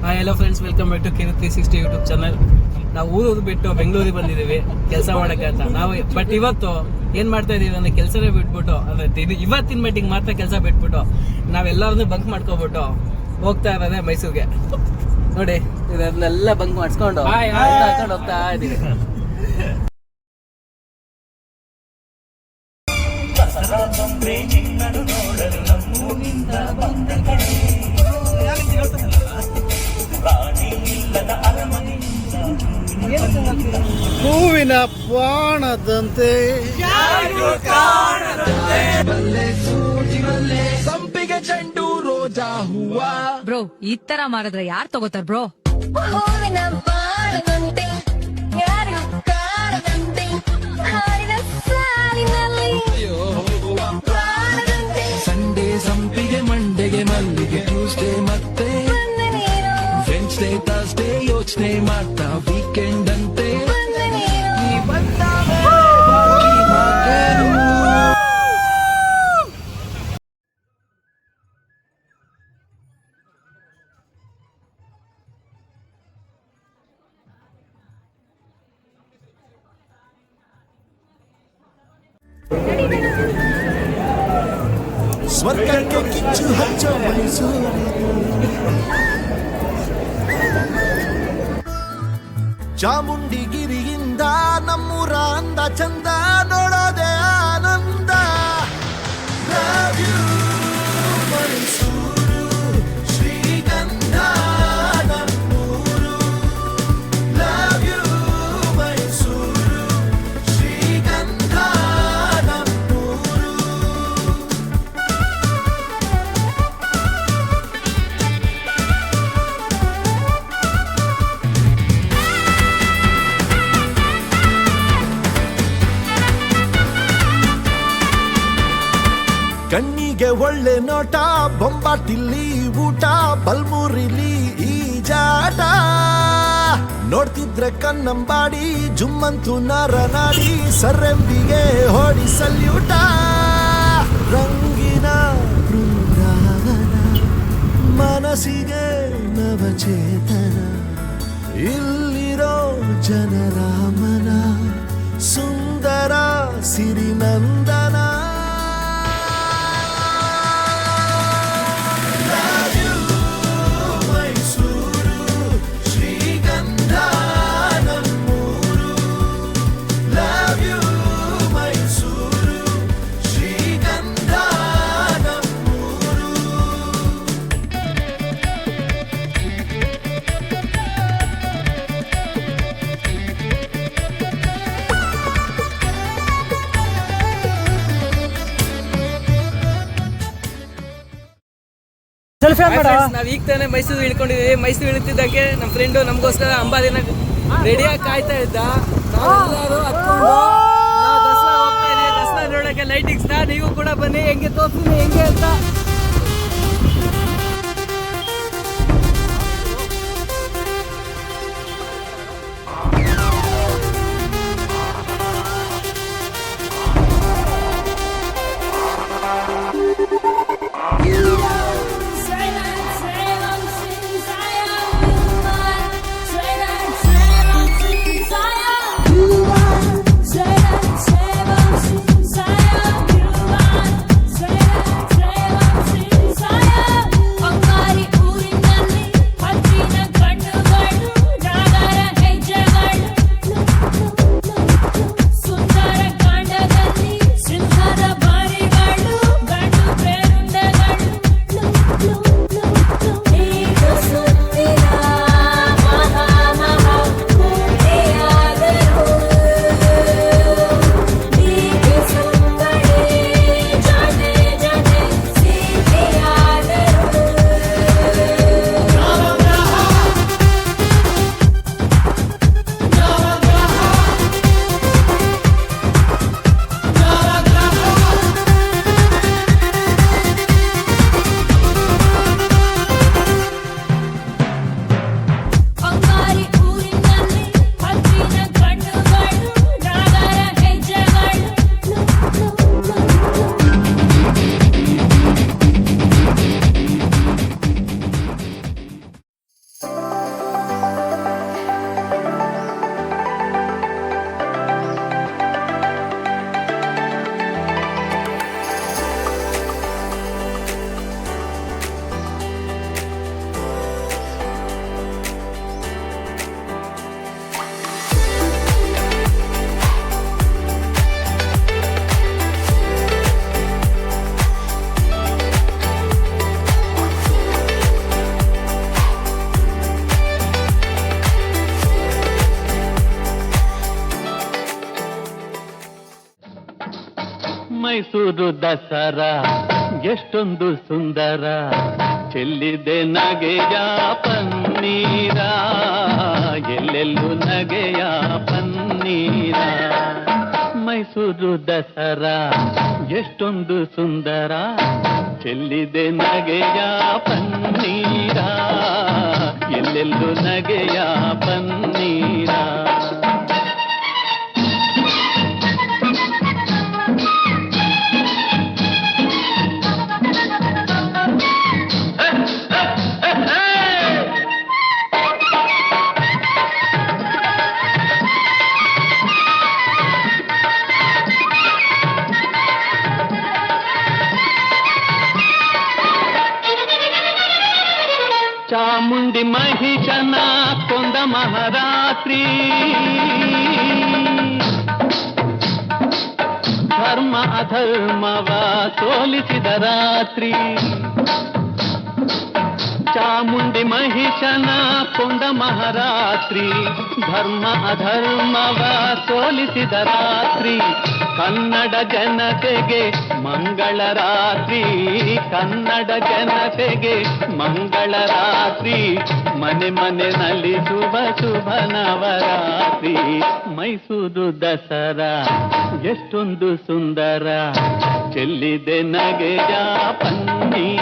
Hello friends, welcome back to ಕಿರು 360 YouTube channel. ನಾವು ಊರು ಬಿಟ್ಟು ಬೆಂಗಳೂರಿಗೆ ಬಂದಿದ್ದೀವಿ ಕೆಲಸ ಮಾಡಕ್ಕೆ ಅಂತ. ನಾವು ಬಟ್ ಇವತ್ತು ಏನ್ ಮಾಡ್ತಾ ಇದೀವಿ ಅಂದ್ರೆ ಕೆಲಸನೇ ಬಿಟ್ಬಿಟ್ಟು, ಅಂದ್ರೆ ಇವತ್ತಿನ ಮೀಟಿಂಗ್ ಮಾತ್ರ ಕೆಲಸ ಬಿಟ್ಬಿಟ್ಟು ನಾವೆಲ್ಲರನ್ನೂ ಬಂಕ್ ಮಾಡ್ಕೊಬಿಟ್ಟು ಹೋಗ್ತಾ ಇರೋದೇ ಮೈಸೂರಿಗೆ. ನೋಡಿ, ಇದನ್ನೆಲ್ಲ ಬಂಕ್ ಮಾಡಿಸ್ಕೊಂಡು ಹಾಕೊಂಡು ಹೋಗ್ತಾ ಇದೀವಿ. ಹೂವಿನ ಬಾಣದಂತೆ ಸಂಪಿಗೆ ಚೆಂಡು ರೋಜಾ ಹೂವ. ಬ್ರೋ, ಈ ತರ ಮಾರಿದ್ರೆ ಯಾರು ತಗೋತಾರ ಬ್ರೋ? ಹೂವಿನ ಬಾಣದಂತೆ ಯಾರು ಕಾಣದಂತೆ ಹಾಡಿನ ಸಾಲಿನಲ್ಲಿ ಬಾಣದಂತೆ. ಸಂಡೇ ಸಂಪಿಗೆ, ಮಂಡೆಗೆ ಮಲ್ಲಿಗೆ, ಟ್ಯೂಸ್ಡೇ ಮತ್ತೆ ವೆನ್ಸ್ಡೇ ಥರ್ಸ್ಡೇ ಯೋಚನೆ ಮಾಡ್ತಾ ವೀಕೆಂಡ್ ಅಂತೆ. ಸ್ವರ್ಗಕ್ಕೆ ಕಿಚ್ಚು ಹಚ್ಚ ಮೈಸೂರು. ಚಾಮುಂಡಿಗಿರಿಯಿಂದ ನಮ್ಮೂರ ಅಂದ ಚಂದ ನೋಡೋದೆ ಆನಂದ. Love you, ಮೈಸೂರು, ಶ್ರೀಗಂಧ ನಮ್ಮೂರು. Love you, ಮೈಸೂರು, ಶ್ರೀಗಂಧ ನಮ್ಮೂರು. ಕಣ್ಣಿಗೆ ಒಳ್ಳೆ ನೋಟ, ಬೊಂಬಾಟಿಲ್ಲಿ ಊಟ, ಬಲ್ಮೂರಿಲಿ ಈ ಜಾಟ. ನೋಡ್ತಿದ್ರೆ ಕನ್ನಂಬಾಡಿ ಜುಮ್ಮಂತು ನರನಾಡಿ, ಸರಂಬಿಗೆ ಹೊಡಿ ಸಲ್ಯೂಟ. ರಂಗಿನ ಬೃಂದಾವನ, ಮನಸ್ಸಿಗೆ ನವಚೇತನ, ಇಲ್ಲಿರೋ ಜನರ ಮನ ಸುಂದರ ಸಿರಿನಂದನ. ನಾವ್ ಈಗ ತಾನೇ ಮೈಸೂರು ಇಳ್ಕೊಂಡಿದೀವಿ. ಮೈಸೂರು ಇಳ್ತಿದ್ದಕ್ಕೆ ನಮ್ಮ ಫ್ರೆಂಡು ನಮಗೋಸ್ಕರ ಅಂಬಾದಿನ ರೆಡಿಯಾಗಿ ಕಾಯ್ತಾ ಇದ್ದ. ನಾವೆಲ್ಲರೂ ಹತ್ಕೊಂಡು ನಾವು ದಸರಾ ಹೋಗ್ತಾ ಇದೀವಿ. ದಸರಾ ನೋಡಕ್ಕೆ ಲೈಟಿಂಗ್ಸ್ ನ ನೀವು ಕೂಡ ಬನ್ನಿ, ಹೆಂಗೆ ತೋರಿಸ್ತೀನಿ ಹೆಂಗೆ ಅಂತ. ಮೈಸೂರು ದಸರಾ ಎಷ್ಟೊಂದು ಸುಂದರ, ಚೆಲ್ಲಿದೆ ನಗೆಯ ಪನ್ನೀರ, ಎಲ್ಲೆಲ್ಲೂ ನಗೆಯ ಪನ್ನೀರ. ಮೈಸೂರು ದಸರಾ ಎಷ್ಟೊಂದು ಸುಂದರ, ಚೆಲ್ಲಿದೆ ನಗೆಯ ಪನ್ನೀರ, ಎಲ್ಲೆಲ್ಲೂ ನಗೆಯ ಪನ್ನೀರ. ಚಾಮುಂಡಿ ಮಹಿಷನ ಕೊಂದ ಮಹಾರಾತ್ರಿ, ಧರ್ಮ ಅಧರ್ಮವ ಸೋಲಿಸಿದ ರಾತ್ರಿ. ಚಾಮುಂಡಿ ಮಹಿಷನ ಕೊಂದ ಮಹಾರಾತ್ರಿ, ಧರ್ಮ ಅಧರ್ಮವ ಸೋಲಿಸಿದ ರಾತ್ರಿ. ಕನ್ನಡ ಜನತೆಗೆ ಮಂಗಳ ರಾತ್ರಿ, ಕನ್ನಡ ಜನತೆಗೆ ಮಂಗಳ ರಾತ್ರಿ. ಮನೆ ಮನೆಯಲ್ಲಿ ಶುಭ ಶುಭ ನವರಾತ್ರಿ. ಮೈಸೂರು ದಸರಾ ಎಷ್ಟೊಂದು ಸುಂದರ, ಚೆಲ್ಲಿದೆ ನಗೆಯ ಪನ್ನೀರ,